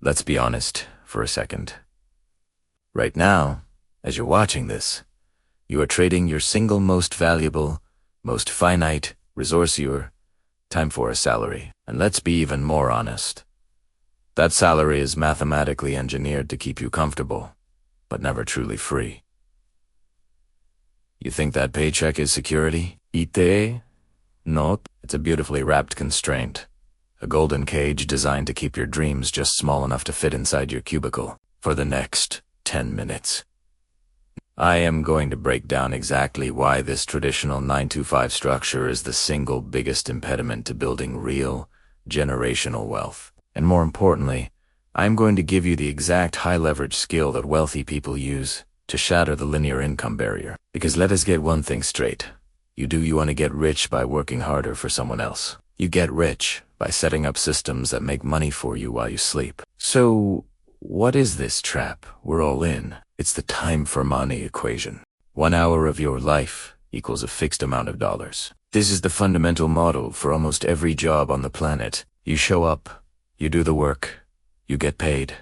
Let's be honest for a second. Right now, as you're watching this, you are trading your single most valuable, most finite resource, your time, for a salary. And let's be even more honest. That salary is mathematically engineered to keep you comfortable, but never truly free. You think that paycheck is security? Ite? Nope. It's a beautifully wrapped constraint. A golden cage designed to keep your dreams just small enough to fit inside your cubicle for the next 10 minutes. I am going to break down exactly why this traditional 9-to-5 structure is the single biggest impediment to building real, generational wealth. And more importantly, I'm going to give you the exact high-leverage skill that wealthy people use to shatter the linear income barrier. Because let us get one thing straight. You want to get rich by working harder for someone else. You get rich by setting up systems that make money for you while you sleep. So, what is this trap we're all in? It's the time for money equation. 1 hour of your life equals a fixed amount of dollars. This is the fundamental model for almost every job on the planet. You show up, you do the work, you get paid.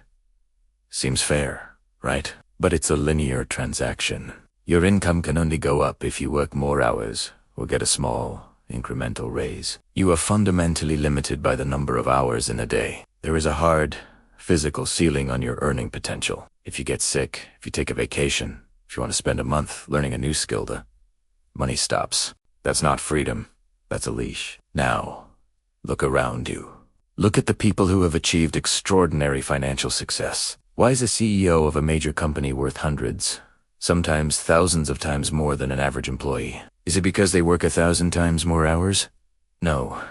Seems fair, right? But it's a linear transaction. Your income can only go up if you work more hours or get a small, incremental raise. You are fundamentally limited by the number of hours in a day. There is a hard, physical ceiling on your earning potential. If you get sick, if you take a vacation, if you want to spend a month learning a new skill, the money stops. That's not freedom. That's a leash. Now, look around you. Look at the people who have achieved extraordinary financial success. Why is a CEO of a major company worth hundreds, sometimes thousands of times more than an average employee? Is it because they work 1,000 times more hours? No,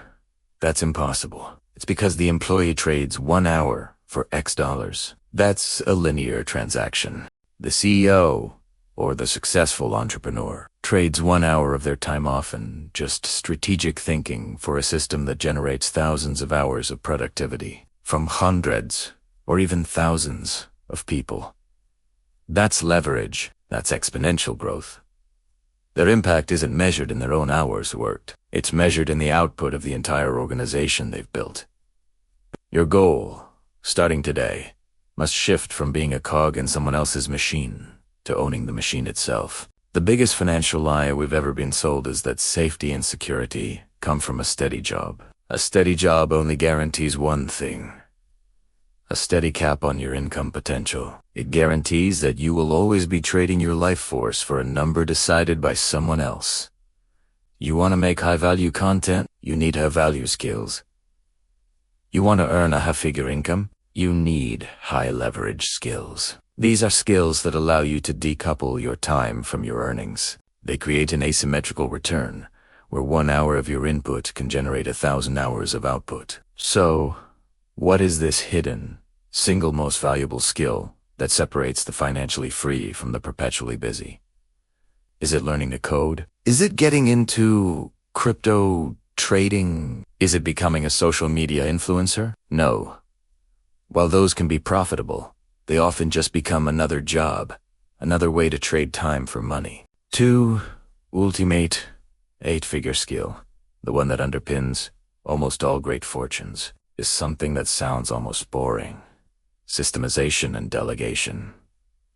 that's impossible. It's because the employee trades 1 hour for X dollars. That's a linear transaction. The CEO, or the successful entrepreneur, trades 1 hour of their time off and just strategic thinking for a system that generates thousands of hours of productivity from hundreds or even thousands of people. That's leverage. That's exponential growth. Their impact isn't measured in their own hours worked. It's measured in the output of the entire organization they've built. Your goal, starting today, must shift from being a cog in someone else's machine to owning the machine itself. The biggest financial lie we've ever been sold is that safety and security come from a steady job. A steady job only guarantees one thing: a steady cap on your income potential. It guarantees that you will always be trading your life force for a number decided by someone else. You want to make high-value content? You need high-value skills. You want to earn a high-figure income? You need high-leverage skills. These are skills that allow you to decouple your time from your earnings. They create an asymmetrical return, where 1 hour of your input can generate 1,000 hours of output. So, what is this hidden, single most valuable skill that separates the financially free from the perpetually busy? Is it learning to code? Is it getting into crypto trading? Is it becoming a social media influencer? No. While those can be profitable, they often just become another job, another way to trade time for money. 2. Ultimate 8-figure skill, the one that underpins almost all great fortunes, is something that sounds almost boring. Systemization and delegation.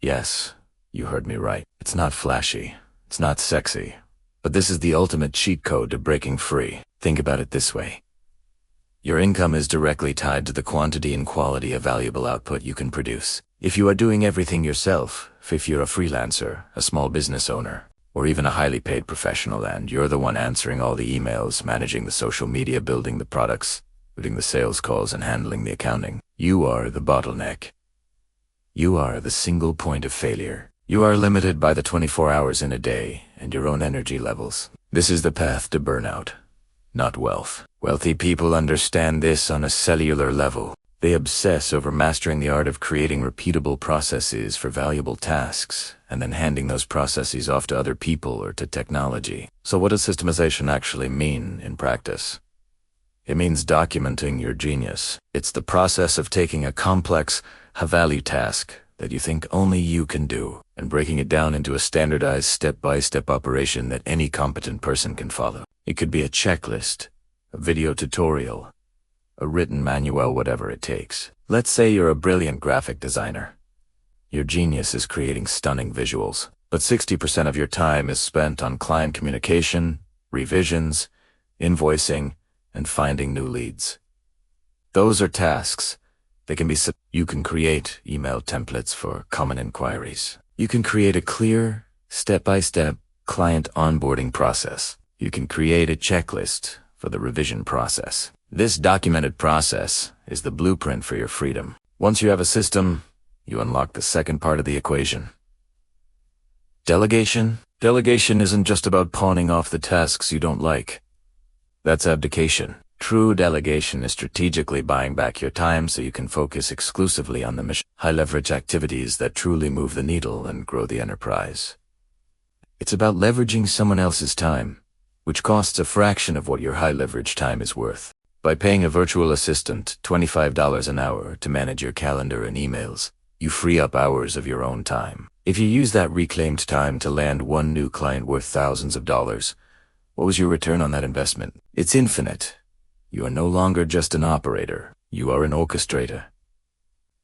Yes, you heard me right. It's not flashy. It's not sexy. But this is the ultimate cheat code to breaking free. Think about it this way. Your income is directly tied to the quantity and quality of valuable output you can produce. If you are doing everything yourself, if you're a freelancer, a small business owner, or even a highly paid professional, and you're the one answering all the emails, managing the social media, building the products, routing the sales calls, and handling the accounting, you are the bottleneck. You are the single point of failure. You are limited by the 24 hours in a day and your own energy levels. This is the path to burnout, not wealth. Wealthy people understand this on a cellular level. They obsess over mastering the art of creating repeatable processes for valuable tasks and then handing those processes off to other people or to technology. So what does systemization actually mean in practice? It means documenting your genius. It's the process of taking a complex, high-value task that you think only you can do and breaking it down into a standardized step-by-step operation that any competent person can follow. It could be a checklist, a video tutorial, a written manual, whatever it takes. Let's say you're a brilliant graphic designer. Your genius is creating stunning visuals, but 60% of your time is spent on client communication, revisions, invoicing, and finding new leads. Those are tasks. You can create email templates for common inquiries. You can create a clear, step-by-step client onboarding process. You can create a checklist for the revision process. This documented process is the blueprint for your freedom. Once you have a system, you unlock the second part of the equation. Delegation? Delegation isn't just about pawning off the tasks you don't like. That's abdication. True delegation is strategically buying back your time so you can focus exclusively on the high-leverage activities that truly move the needle and grow the enterprise. It's about leveraging someone else's time, which costs a fraction of what your high-leverage time is worth. By paying a virtual assistant $25 an hour to manage your calendar and emails, you free up hours of your own time. If you use that reclaimed time to land one new client worth thousands of dollars, what was your return on that investment? It's infinite. You are no longer just an operator. You are an orchestrator.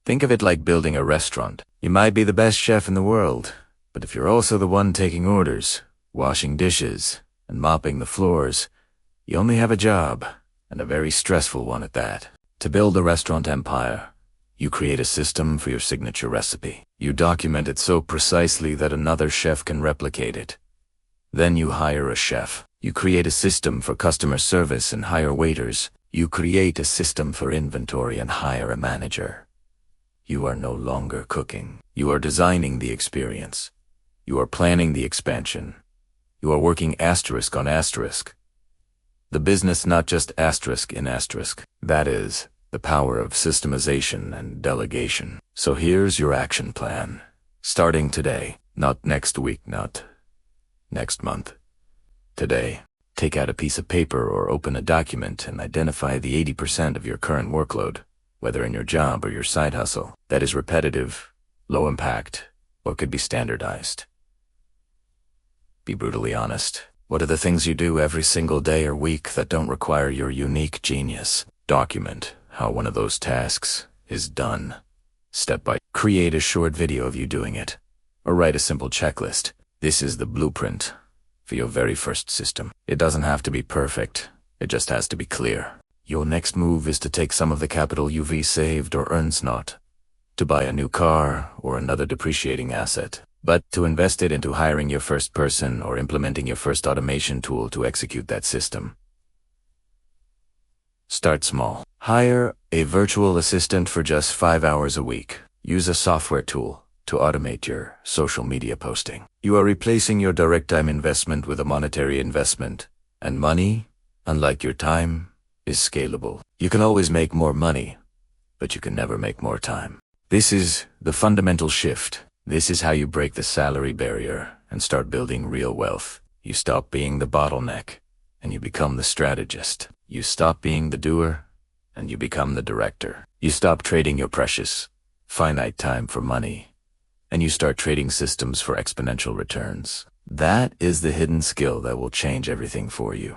Think of it like building a restaurant. You might be the best chef in the world, but if you're also the one taking orders, washing dishes, and mopping the floors, you only have a job, and a very stressful one at that. To build a restaurant empire, you create a system for your signature recipe. You document it so precisely that another chef can replicate it. Then you hire a chef. You create a system for customer service and hire waiters. You create a system for inventory and hire a manager. You are no longer cooking. You are designing the experience. You are planning the expansion. You are working asterisk on asterisk. The business, not just asterisk in asterisk. That is the power of systemization and delegation. So here's your action plan. Starting today, not next week, not next month. Today, take out a piece of paper or open a document and identify the 80% of your current workload, whether in your job or your side hustle, that is repetitive, low impact, or could be standardized. Be brutally honest. What are the things you do every single day or week that don't require your unique genius? Document how one of those tasks is done. Step by create a short video of you doing it, or write a simple checklist. This is the blueprint for your very first system. It doesn't have to be perfect. It just has to be clear. Your next move is to take some of the capital you've saved or earns not to buy a new car or another depreciating asset, but to invest it into hiring your first person or implementing your first automation tool to execute that system. Start small. Hire a virtual assistant for just 5 hours a week. Use a software tool to automate your social media posting. You are replacing your direct time investment with a monetary investment, and money, unlike your time, is scalable. You can always make more money, but you can never make more time. This is the fundamental shift. This is how you break the salary barrier and start building real wealth. You stop being the bottleneck, and you become the strategist. You stop being the doer, and you become the director. You stop trading your precious, finite time for money, and you start trading systems for exponential returns. That is the hidden skill that will change everything for you.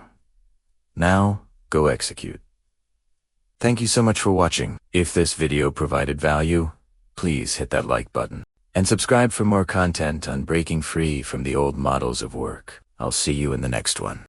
Now, go execute. Thank you so much for watching. If this video provided value, please hit that like button and subscribe for more content on breaking free from the old models of work. I'll see you in the next one.